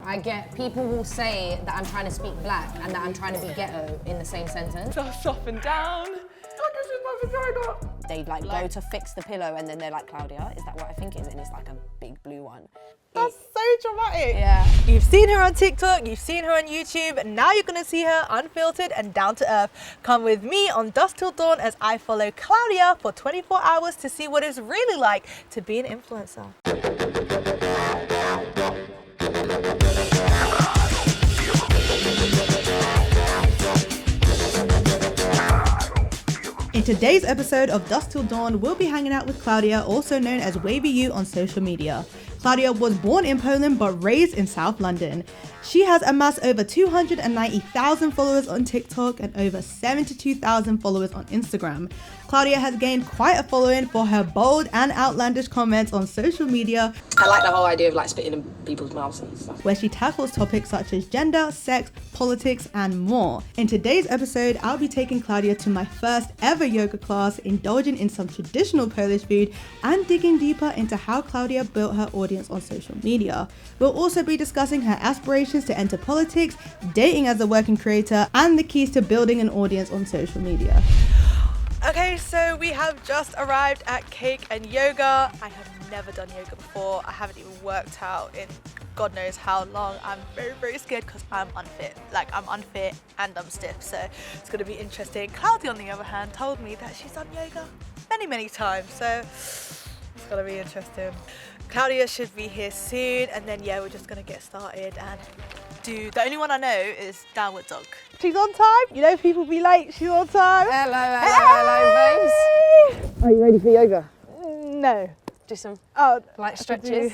I get people will say that I'm trying to speak black and that I'm trying to be ghetto in the same sentence. So soften down. They like go to fix the pillow and then they're like, Klaudia, is that what I think it is? And it's like a big blue one. That's so dramatic. Yeah. You've seen her on TikTok, you've seen her on YouTube, and now you're gonna see her unfiltered and down to earth. Come with me on Dusk2Dawn as I follow Klaudia for 24 hours to see what it's really like to be an influencer. In today's episode of Dusk2Dawn, we'll be hanging out with Klaudia, also known as WAVYUTE on social media. Klaudia was born in Poland but raised in South London. She has amassed over 290,000 followers on TikTok and over 72,000 followers on Instagram. Klaudia has gained quite a following for her bold and outlandish comments on social media. I like the whole idea of like spitting in people's mouths and stuff. Where she tackles topics such as gender, sex, politics, and more. In today's episode, I'll be taking Klaudia to my first ever yoga class, indulging in some traditional Polish food, and digging deeper into how Klaudia built her audience on social media. We'll also be discussing her aspirations to enter politics, dating as a working creator, and the keys to building an audience on social media. Okay, so we have just arrived at Cake and Yoga. I have never done yoga before. I haven't even worked out in God knows how long. I'm very, very scared because I'm unfit. Like, I'm unfit and I'm stiff, so it's gonna be interesting. Klaudia, on the other hand, told me that she's done yoga many, many times, so it's gonna be interesting. Klaudia should be here soon, and then yeah, we're just gonna get started and do. The only one I know is Downward Dog. She's on time. You know, people be late. She's on time. Hello, babes. Are you ready for yoga? No. Do some Light stretches.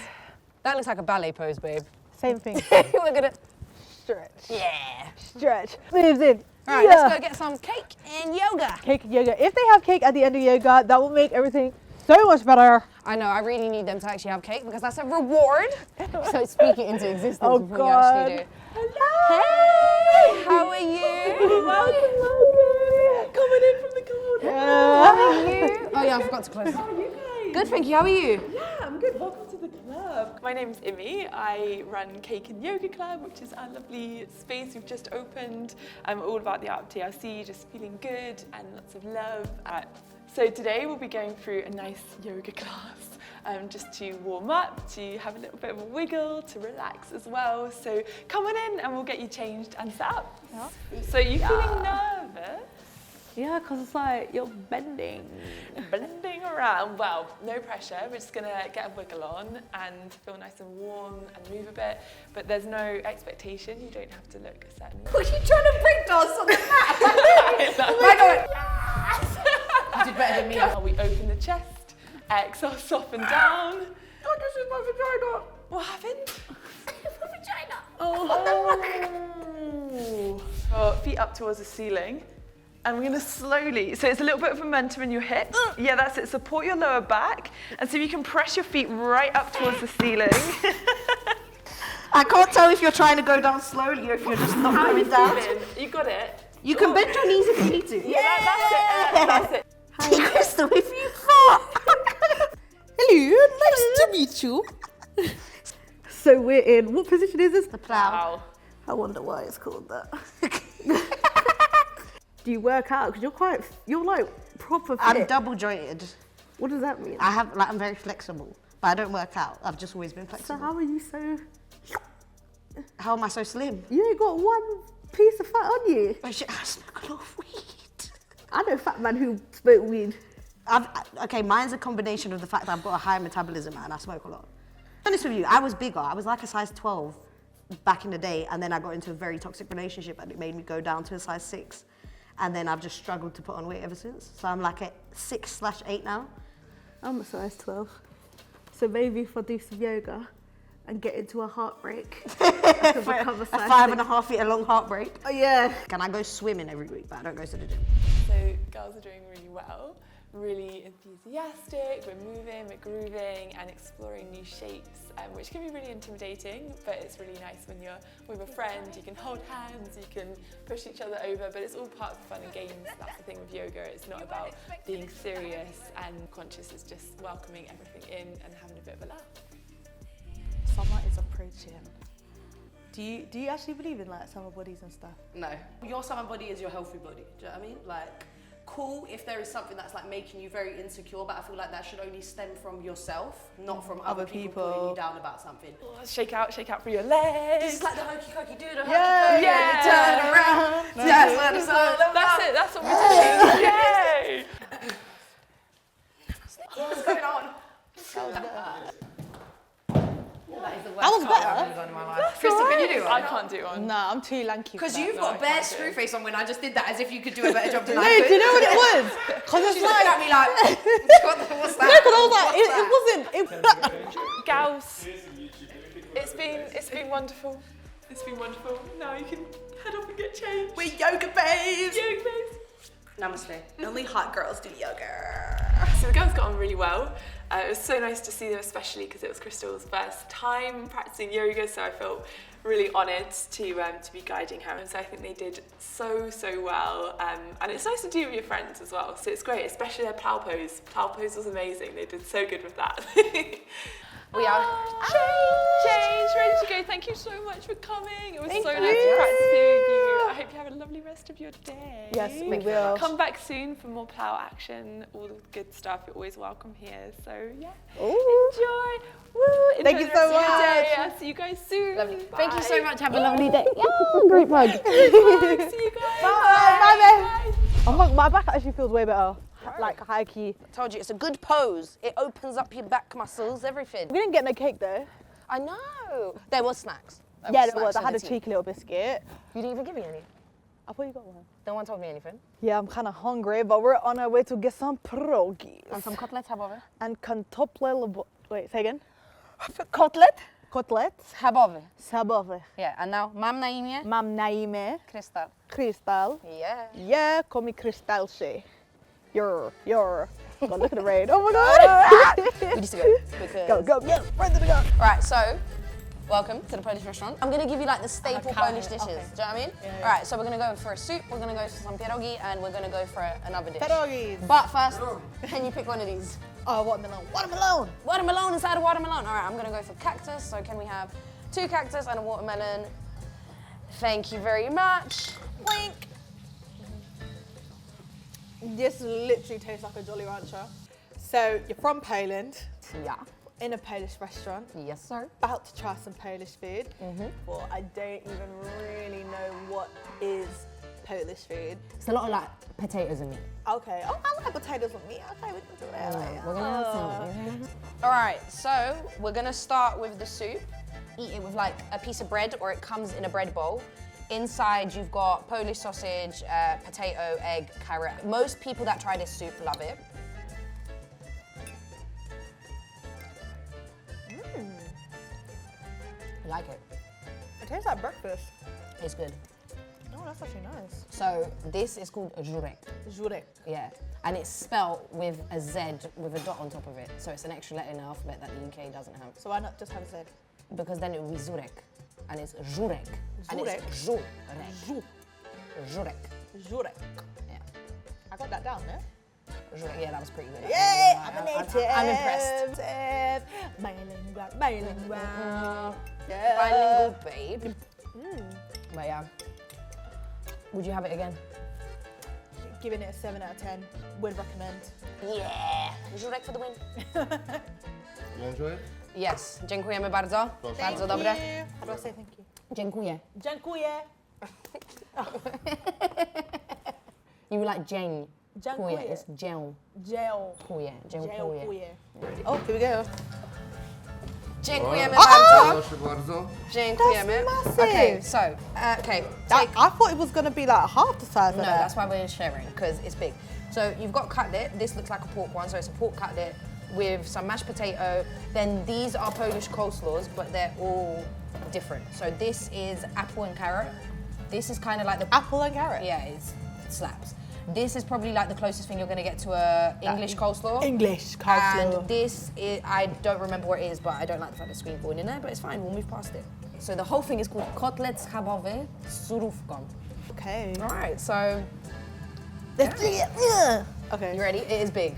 That looks like a ballet pose, babe. Same thing. We're gonna Stretch. yeah. Stretch. Moves in. All right, let's go get some cake and yoga. Cake and yoga. If they have cake at the end of yoga, that will make everything so much better. I know, I really need them to actually have cake because that's a reward. So speak it into existence Oh, before God. you actually do. Hello. Hey, how are you? Welcome. Coming in from the corner. How are you? Oh yeah, I forgot to close. How are you guys? Good, thank you. How are you? Yeah, I'm good. Welcome to the club. My name's Imi. I run Cake and Yoga Club, which is our lovely space we've just opened. I'm all about the art of TLC, just feeling good and lots of love. So today we'll be going through a nice yoga class, just to warm up, to have a little bit of a wiggle, to relax as well. So come on in and we'll get you changed and set up. Yeah. So you feeling nervous? Yeah, because it's like you're bending. Blending around. Well, no pressure. We're just gonna get a wiggle on and feel nice and warm and move a bit. But there's no expectation. You don't have to look a certain way. What are you trying to break dance on the mat? Oh my God. You did better than me. We open the chest. Exhale, soften down. Oh, this is my vagina. What happened? My vagina. Oh. Feet up towards the ceiling. And we're gonna slowly, so it's a little bit of momentum in your hips. Yeah, that's it. Support your lower back. And see if you can press your feet right up towards the ceiling. I can't tell if you're trying to go down slowly or if you're just not going down. You got it. You can bend your knees if you need to. Yeah, that's it. Hey, Krystal, if you fart. Hello, nice to meet you. So we're in, what position is this? The plow. Wow. I wonder why it's called that. Do you work out? Because you're like proper fit. I'm double jointed. What does that mean? I'm very flexible, but I don't work out. I've just always been So flexible. how are you so... How am I so slim? You ain't got one piece of fat on you. I smoke a lot of weed. I know a fat man who smoke weed. Okay, mine's a combination of the fact that I've got a high metabolism and I smoke a lot. To be honest with you, I was bigger. I was like a size 12 back in the day, and then I got into a very toxic relationship and it made me go down to a size 6. And then I've just struggled to put on weight ever since. So I'm like a 6/8 now. I'm a size 12. So maybe if I do some yoga and get into a heartbreak, I can become a size 5.5 meter long heartbreak. Oh yeah. And I go swimming every week, but I don't go to the gym. So girls are doing really well, really enthusiastic, we're moving, we're grooving and exploring new shapes, which can be really intimidating, but it's really nice when you're with a friend, you can hold hands, you can push each other over, but it's all part of the fun and games. That's the thing with yoga, it's not about being serious and conscious, it's just welcoming everything in and having a bit of a laugh. Summer is approaching. Do you actually believe in like summer bodies and stuff? No. Your summer body is your healthy body. Do you know what I mean? Like, cool if there is something that's like making you very insecure, but I feel like that should only stem from yourself, not from other people pulling you down about something. Shake out for your legs. This is like the hokey cokey, do the hokey Yeah. cokey, Yeah. turn around. That's what it's all about. That's it, that's what we're doing. Yay! What's going on? That is the worst That was part better. I've ever done in my life. Krystal, can you do it? I can't do one. Nah, I'm too lanky. Because for that. you've got bare screw face on when I just did that, as if you could do a better job than No, I could. do you know what it was? Because it's She's looking like, at me like, what's that? no, because I was like, it wasn't. Gals, it's been wonderful. It's been wonderful. Now you can head off and get changed. We're yoga babes. Yoga babes. Namaste. Only hot girls do yoga. So the girls got on really well. It was so nice to see them, especially because it was Krystal's first time practicing yoga, so I felt really honoured to be guiding her. And so I think they did so well. And it's nice to do with your friends as well, so it's great, especially their plow pose. Plow pose was amazing. They did so good with that. We are Change, ready to go. Thank you so much for coming. It was so nice to practice with you. I hope you have a lovely rest of your day. Yes, we will. Come back soon for more plow action, all the good stuff. You're always welcome here. So yeah, Ooh. enjoy. Woo! Thank you the so rest of your much. day. I'll see you guys soon. lovely. Bye. Thank you so much. Have a lovely day. Great bug. Bye. See you guys. Bye. Oh my back actually feels way better. Like high key. Told you, it's a good pose. It opens up your back muscles, everything. We didn't get no cake though. I know. There was snacks. Yeah, there was. I had a cheeky little biscuit. You didn't even give me any. I thought you got one. No one told me anything. Yeah, I'm kind of hungry, but we're on our way to get some pierogies. And some cutlets, habove. And wait, say again. Cutlet. Kotlets. Habove. Sabove. Yeah, and now, mam na imię? Mam na imię Krystal. Krystal. Yeah. Yeah, call me Krystal się. You're. God, look at the rain. Oh my God. We need to go. Because... Go, yeah, right to the go. Right, so, welcome to the Polish restaurant. I'm gonna give you like the staple Polish dishes. Do you know what I mean? Yeah. All right, so we're gonna go for a soup, we're gonna go for some pierogi, and we're gonna go for another dish. Pierogies. But first, can you pick one of these? Oh, watermelon. Watermelon. Watermelon inside a watermelon. All right, I'm gonna go for cactus. So can we have 2 cactus and a watermelon? Thank you very much. Wink. This literally tastes like a Jolly Rancher. So you're from Poland, Yeah. in a Polish restaurant, Yes, sir. about to try some Polish food. Well, I don't even really know what is Polish food. It's a lot of like potatoes and meat. Okay. Oh, I like potatoes with meat. Okay, we can do that. We're gonna have some. All right, so we're gonna start with the soup. Eat it with like a piece of bread, or it comes in a bread bowl. Inside you've got Polish sausage, potato, egg, carrot. Most people that try this soup love it. You like it? It tastes like breakfast. It's good. Oh, that's actually nice. So this is called żurek. Żurek. Yeah, and it's spelt with a Z with a dot on top of it. So it's an extra letter in the alphabet that the UK doesn't have. So why not just have a Z? Because then it would be żurek, and it's żurek. And Żurek? it's żurek. Żurek. Żurek. Yeah. I got that down, no? Żurek. Yeah, that was pretty good. Yay! I'm a native. I'm impressed. Bilingual. Bilingual. Bilingual babe. But yeah. Would you have it again? Giving it a 7 out of 10. Would recommend. Yeah. Żurek for the win. You enjoy it? Yes. Dziękujemy bardzo. Proszę. Bardzo dobre. How do I say thank you? Dziękuję. Dziękuję. You were like dzień. Dziękuję. It's dzień. Dziękuję. Dziękuję. Dziękuję. Oh, here we go. Dziękujemy bardzo. Proszę bardzo. Dziękujemy. That's massive. Okay, so, okay. I thought it was going to be like half the size of No, that. that's why we're sharing, because it's big. So you've got cutlet. This looks like a pork one, so it's a pork cutlet with some mashed potato. Then these are Polish coleslaws, but they're all different. So this is apple and carrot. This is kind of like the... Apple and carrot? Yeah, it slaps. This is probably like the closest thing you're going to get to a English coleslaw. English coleslaw. And this is, I don't remember what it is, but I don't like the fact there's green corn in there, but it's fine, we'll move past it. So the whole thing is called kotlets schabowe z surówką. Okay. All right, so Let's do it. Okay. you ready? It is big.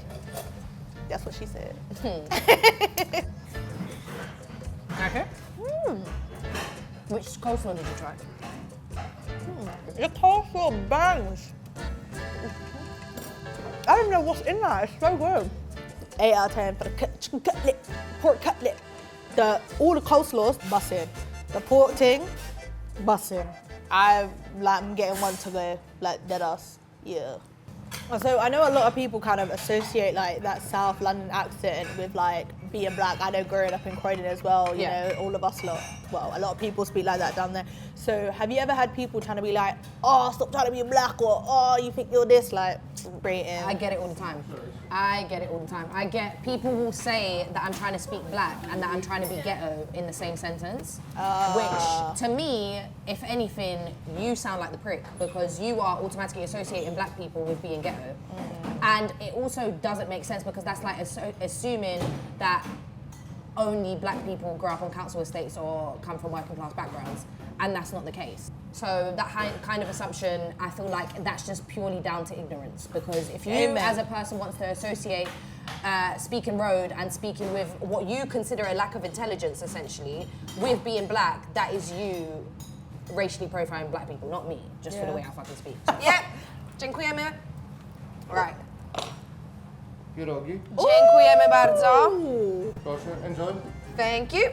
That's what she said. Okay. Which coleslaw did you try? The coleslaw bangs. I don't know what's in that. It's so good. 8 out of 10 for the chicken cutlet, pork cutlet. All the coleslaws, bussin'. The pork thing, bussin'. I'm getting one to go, like dead ass. Yeah. So I know a lot of people kind of associate like that South London accent with like being black. I know growing up in Croydon as well, you know, all of us lot, well, a lot of people speak like that down there. So have you ever had people trying to be like, oh, stop trying to be black, or oh, you think you're this, like, rating? I get it all the time. I get people will say that I'm trying to speak black and that I'm trying to be ghetto in the same sentence, which to me, if anything, you sound like the prick because you are automatically associating black people with being ghetto. And it also doesn't make sense because that's like assuming that only black people grow up on council estates or come from working class backgrounds, and that's not the case. So that kind of assumption, I feel like that's just purely down to ignorance, because if you as a person wants to associate speaking road and speaking with what you consider a lack of intelligence essentially with being black, that is you racially profiling black people, not me, just for the way I fucking speak. Yeah, dziękujemy. Right. Pierogi. Dziękujemy bardzo. Proszę, enjoy. Thank you.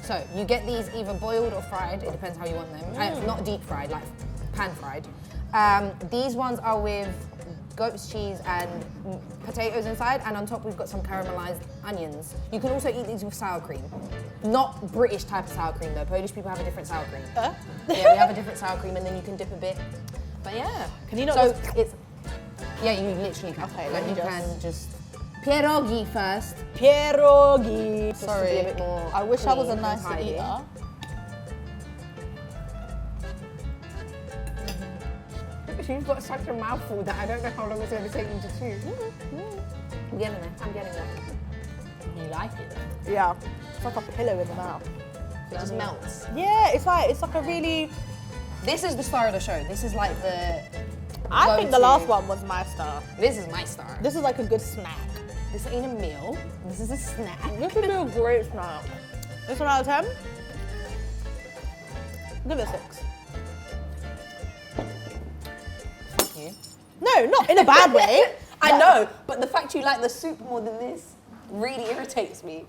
So you get these either boiled or fried, it depends how you want them. Not deep fried, like pan fried. These ones are with goat's cheese and potatoes inside, and on top we've got some caramelized onions. You can also eat these with sour cream. Not British type of sour cream though, Polish people have a different sour cream. Yeah, we have a different sour cream and then you can dip a bit. But yeah. Can you not so it's, yeah, you literally can. Okay, like you can just pierogi first. Pierogi. Sorry, Sorry, a bit more I wish I was a clean and nicer tidy. eater. You've got such a mouthful that I don't know how long it's going to take you to chew. I'm getting there. I'm getting there. You like it though? Yeah, it's like a pillow in the mouth. It just melts. Yeah, it's like a really. This is the star of the show. This is like the. I think the last one was my star. This is my star. This is like a good snack. This ain't a meal. This is a snack. This would be a great snack. This 1 out of 10. Give it a 6. Fuck you. No, not in a bad way. I know, but the fact you like the soup more than this really irritates me.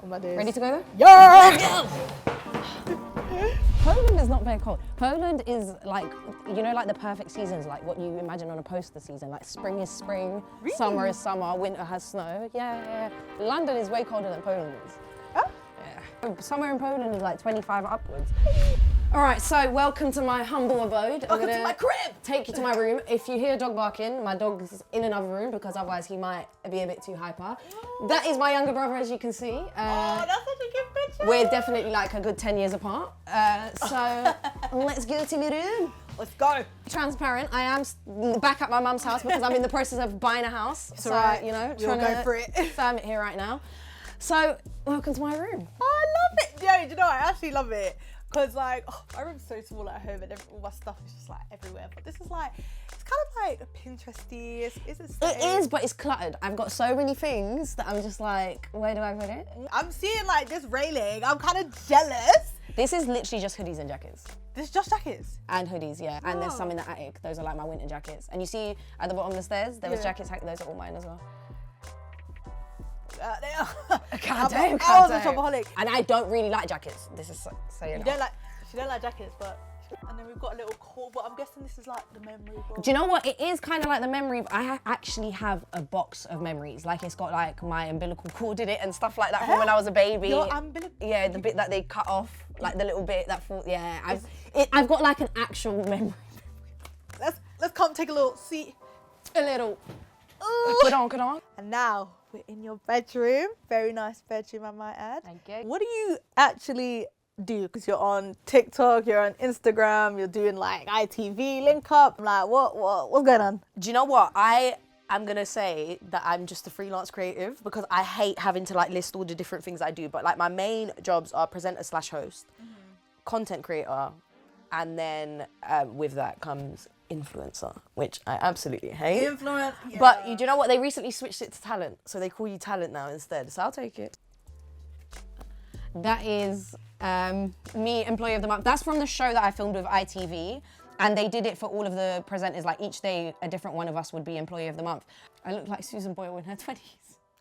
Oh my days. Ready to go though? Yeah. Poland is not very cold. Poland is like, you know, like the perfect seasons, like what you imagine on a poster season. Like spring is spring, really? Summer is summer, winter has snow. Yeah. London is way colder than Poland is. Oh? Yeah. Somewhere in Poland is like 25 upwards. All right, so welcome to my humble abode. Welcome to my crib. Take you to my room. If you hear a dog barking, my dog's in another room because otherwise he might be a bit too hyper. That is my younger brother, as you can see. Oh, that's such a good picture. We're definitely like a good 10 years apart. So let's go to my room. Let's go. Transparent, I am back at my mum's house because I'm in the process of buying a house. It's so, alright. you know, We'll trying go for it. to firm it here right now. So, welcome to my room. Oh, I love it. Yeah, you know, I actually love it. Because, like, my room's so small at home and all my stuff is just, like, everywhere. But this is, like, it's kind of, like, Pinteresty. It is, but it's cluttered. I've got so many things that I'm just like, where do I put it? I'm seeing, like, this railing. I'm kind of jealous. This is literally just hoodies and jackets. This is just jackets? And hoodies, yeah. And there's some in the attic. Those are, like, my winter jackets. And you see at the bottom of the stairs, there was jackets. Those are all mine as well. They are. God damn, I was a shopaholic. And I don't really like jackets. This is saying. She don't like jackets, but. And then we've got a little cord, but I'm guessing this is like the memory box. Do you know what? It is kind of like the memory. I actually have a box of memories. Like it's got like my umbilical cord in it and stuff like that from when I was a baby. Your umbilical? Yeah, the bit that they cut off, like the little bit that fall. Yeah, I've got like an actual memory. Let's come take a little seat. A little. Good on. And now we're in your bedroom. Very nice bedroom, I might add. Thank you. What do you actually do? Because you're on TikTok, you're on Instagram, you're doing like ITV link up. I'm like, what's going on? Do you know what? I'm gonna say that I'm just a freelance creative because I hate having to like list all the different things I do. But like my main jobs are presenter / host, content creator, and then with that comes influencer, which I absolutely hate. Influence, yeah. But do you know what? They recently switched it to talent, so they call you talent now instead. So I'll take it. That is Me, Employee of the Month. That's from the show that I filmed with ITV. And they did it for all of the presenters. Like each day, a different one of us would be Employee of the Month. I look like Susan Boyle in her 20s.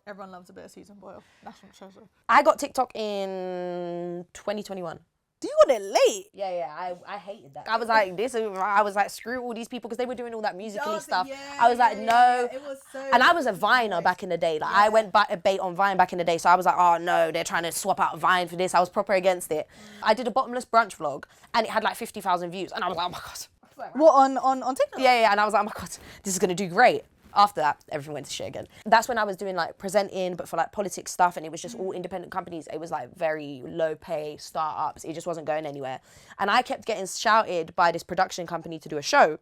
Everyone loves a bit of Susan Boyle. That's what shows her. I got TikTok in 2021. Do you want it late? Yeah, I hated that. I was like, screw all these people because they were doing all that musically Dancing, stuff. yeah, I was like, no. It was so And I was a Viner back in the day. Like I went bait on Vine back in the day. So I was like, oh no, they're trying to swap out Vine for this. I was proper against it. I did a bottomless brunch vlog and it had like 50,000 views. And I was like, oh my God. What, on TikTok? Yeah. And I was like, oh my God, this is going to do great. After that, everything went to shit again. That's when I was doing like presenting, but for like politics stuff, and it was just all independent companies. It was like very low pay startups. It just wasn't going anywhere. And I kept getting shouted by this production company to do a show.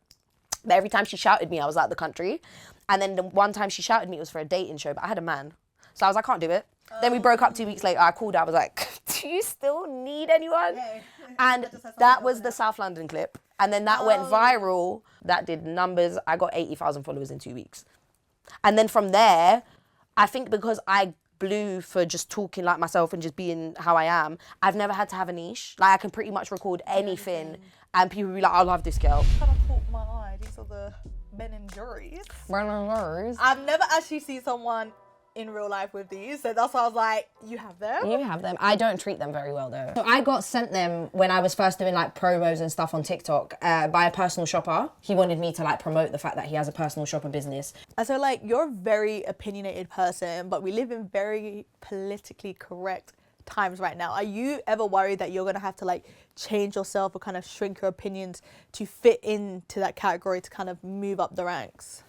But every time she shouted me, I was out of the country. And then the one time she shouted me, it was for a dating show, but I had a man. So I was like, I can't do it. Then we broke up 2 weeks later. I called her, I was like, do you still need anyone? Yeah. And that was the South London clip. And then that went viral. That did numbers. I got 80,000 followers in 2 weeks. And then from there, I think because I blew for just talking like myself and just being how I am, I've never had to have a niche. Like I can pretty much record anything and people will be like, I love this girl. Kind of caught my eye. These are the Ben and Jerry's. I've never actually seen someone in real life with these, so that's why I was like, you have them? You have them. I don't treat them very well though. So I got sent them when I was first doing like promos and stuff on TikTok by a personal shopper. He wanted me to like promote the fact that he has a personal shopper business. And so like, you're a very opinionated person, but we live in very politically correct times right now. Are you ever worried that you're gonna have to like change yourself or kind of shrink your opinions to fit into that category to kind of move up the ranks?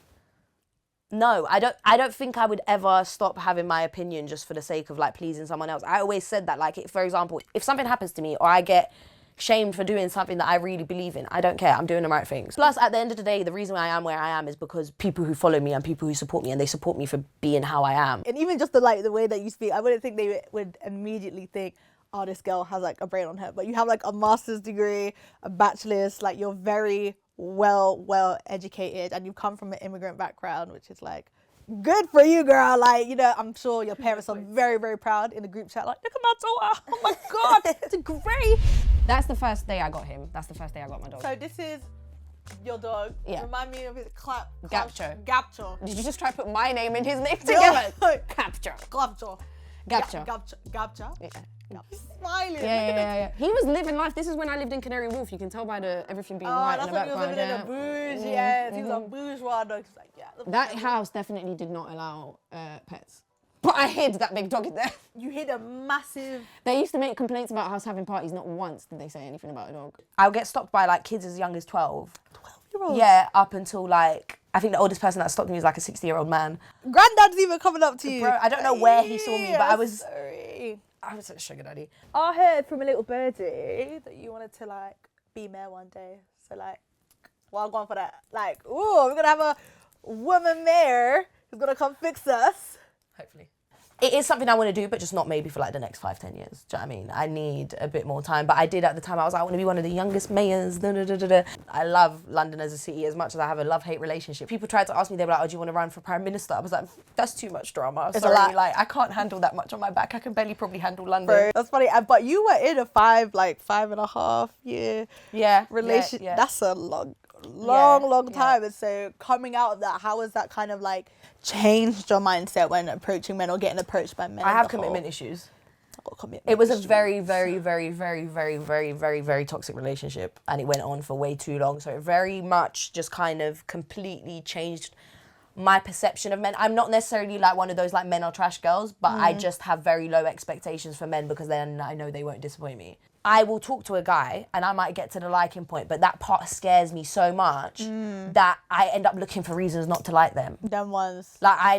No, I don't think I would ever stop having my opinion just for the sake of like pleasing someone else. I always said that, like, for example, if something happens to me or I get shamed for doing something that I really believe in, I don't care. I'm doing the right things. Plus, at the end of the day, the reason why I am where I am is because people who follow me and people who support me, and they support me for being how I am. And even just the way that you speak, I wouldn't think they would immediately think, oh, this girl has like a brain on her. But you have like a master's degree, a bachelor's, like you're very well educated, and you've come from an immigrant background, which is like good for you, girl. Like, you know, I'm sure your parents are very, very proud in the group chat, like, look at my daughter, oh my God, it's great. That's the first day I got him. That's the first day I got my dog. So this is your dog. Yeah. Remind me of his Gapcho. Gapcho. Did you just try to put my name and his name together? Gapcho. Gapcho. Gapcho. Yeah. Smiling. Yeah. He was living life. This is when I lived in Canary Wharf. You can tell by the everything being white in the that's when background. he was living in a bouge. Yes, he was a bourgeois dog. He's like, yeah. That house definitely did not allow pets. But I hid that big dog in there. You hid a massive... They used to make complaints about us having parties. Not once did they say anything about a dog. I'll get stopped by like kids as young as 12. 12-year-olds? Yeah, up until like, I think the oldest person that stopped me was like a 60-year-old man. Granddad's even coming up to you. Bro, I don't know where he saw me, but I was a sugar daddy. I heard from a little birdie that you wanted to like be mayor one day. So like, well, I'm going for that. Like, ooh, we're gonna have a woman mayor who's gonna come fix us. Hopefully. It is something I want to do, but just not maybe for like the next 5-10 years. Do you know what I mean? I need a bit more time. But I did at the time, I was like, I want to be one of the youngest mayors. I love London as a city as much as I have a love-hate relationship. People tried to ask me, they were like, oh, do you want to run for Prime Minister? I was like, that's too much drama. It's sorry, a lot. like, I can't handle that much on my back. I can barely probably handle London. Bro, that's funny. But you were in a 5.5 year relationship. Yeah. That's a long time. And so coming out of that, how has that kind of like changed your mindset when approaching men or getting approached by men? I have commitment issues. Commitment It was a issues. very, very, very, very, very, very, very, very toxic relationship, and it went on for way too long. So it very much just kind of completely changed my perception of men. I'm not necessarily like one of those like men are trash girls, but I just have very low expectations for men because then I know they won't disappoint me. I will talk to a guy and I might get to the liking point, but that part scares me so much that I end up looking for reasons not to like them. Them ones. Like I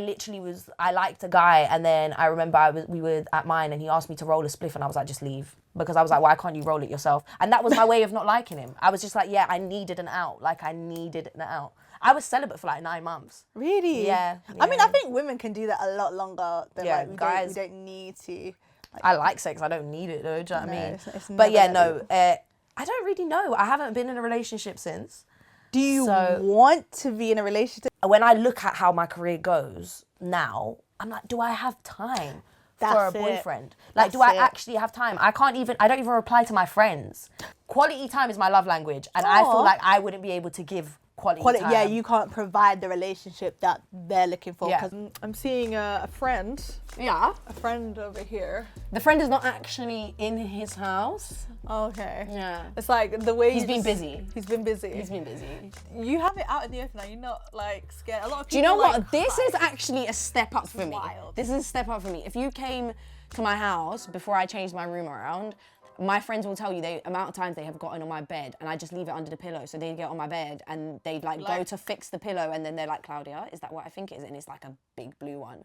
liked a guy, and then I remember we were at mine and he asked me to roll a spliff and I was like, just leave. Because I was like, why can't you roll it yourself? And that was my way of not liking him. I was just like, yeah, I needed an out. Like I needed an out. I was celibate for like 9 months. Really? Yeah. I mean, I think women can do that a lot longer than like guys. we don't need to. Like, I like sex. I don't need it though. Do you know what I mean? It's But yeah, never no. I don't really know. I haven't been in a relationship since. Do you want to be in a relationship? When I look at how my career goes now, I'm like, do I have time for a boyfriend. Like, do I actually have time? I don't even reply to my friends. Quality time is my love language, and I feel like I wouldn't be able to give quality time. Yeah, you can't provide the relationship that they're looking for. Yeah. 'Cause I'm seeing a friend. Yeah. A friend over here. The friend is not actually in his house. Okay. Yeah. It's like the way He's been busy. He's been busy. He's been busy. You have it out in the open. Are you not like scared? A lot of people. Do you know are, what? like, This is actually a step up for me. wild. This is a step up for me. If you came to my house before I changed my room around, my friends will tell you the amount of times they have gotten on my bed and I just leave it under the pillow. So they get on my bed and they'd like go to fix the pillow and then they're like, Klaudia, is that what I think it is? And it's like a big blue one.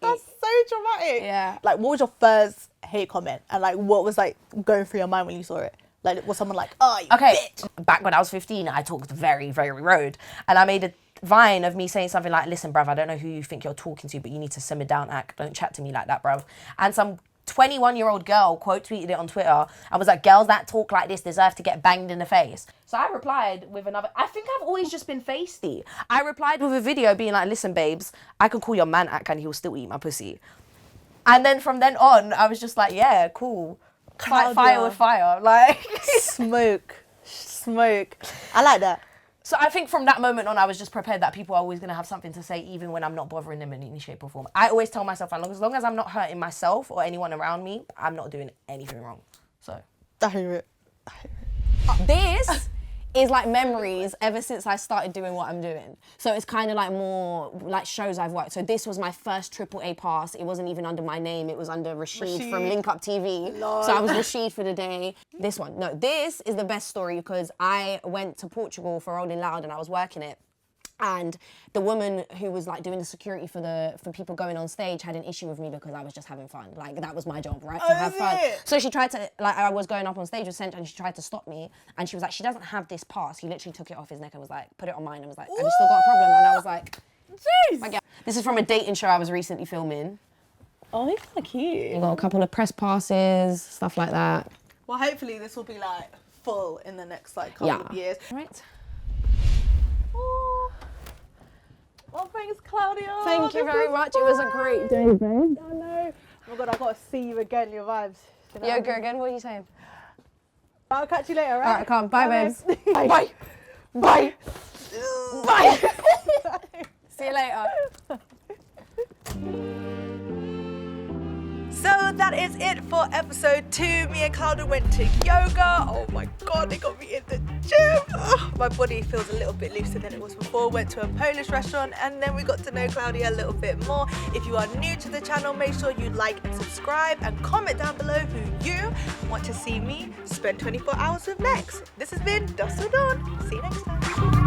That's so dramatic. Yeah. Like, what was your first hate comment? And like, what was like going through your mind when you saw it? Like, was someone like, oh, you bitch? Back when I was 15, I talked very, very rude. And I made a Vine of me saying something like, listen, bruv, I don't know who you think you're talking to, but you need to simmer down, act. Don't chat to me like that, bruv. And some 21-year-old girl quote tweeted it on Twitter and was like, girls that talk like this deserve to get banged in the face. So I replied with another, I think I've always just been feisty. I replied with a video being like, listen, babes, I could call your man act and he'll still eat my pussy. And then from then on, I was just like, yeah, cool. Fight fire with fire. Like, Smoke. I like that. so I think from that moment on, I was just prepared that people are always going to have something to say, even when I'm not bothering them in any shape or form. I always tell myself, as long as I'm not hurting myself or anyone around me, I'm not doing anything wrong. So this is like memories ever since I started doing what I'm doing. So it's kind of like more like shows I've worked. So this was my first AAA pass. It wasn't even under my name. It was under Rashid from Link Up TV. Lord. So I was Rashid for the day. This one. No, this is the best story because I went to Portugal for Rolling Loud and I was working it. And the woman who was like doing the security for people going on stage had an issue with me because I was just having fun. Like that was my job, right? To have fun. So she tried to, like I was going up on stage with Centre and she tried to stop me. And she was like, she doesn't have this pass. He literally took it off his neck and was like, put it on mine. And was like, have you still got a problem? And I was like, jeez. Like, yeah. This is from a dating show I was recently filming. Oh, he's kind of cute. I got a couple of press passes, stuff like that. Well, hopefully this will be like full in the next like couple of years. Right. Well, thanks, Klaudia. Thank you very much. It was a great day, babe. I know. Oh my God, I got to see you again, your vibes. You know Yo, what I go mean? again. What are you saying? I'll catch you later, right? All right, come. Bye, babes. Bye. Bye. Bye. Bye. See you later. So that is it for episode 2. Me and Klaudia went to yoga. Oh my God, they got me in the gym. Oh, my body feels a little bit looser than it was before. Went to a Polish restaurant and then we got to know Klaudia a little bit more. If you are new to the channel, make sure you like and subscribe and comment down below who you want to see me spend 24 hours with next. This has been Dusk2Dawn. See you next time.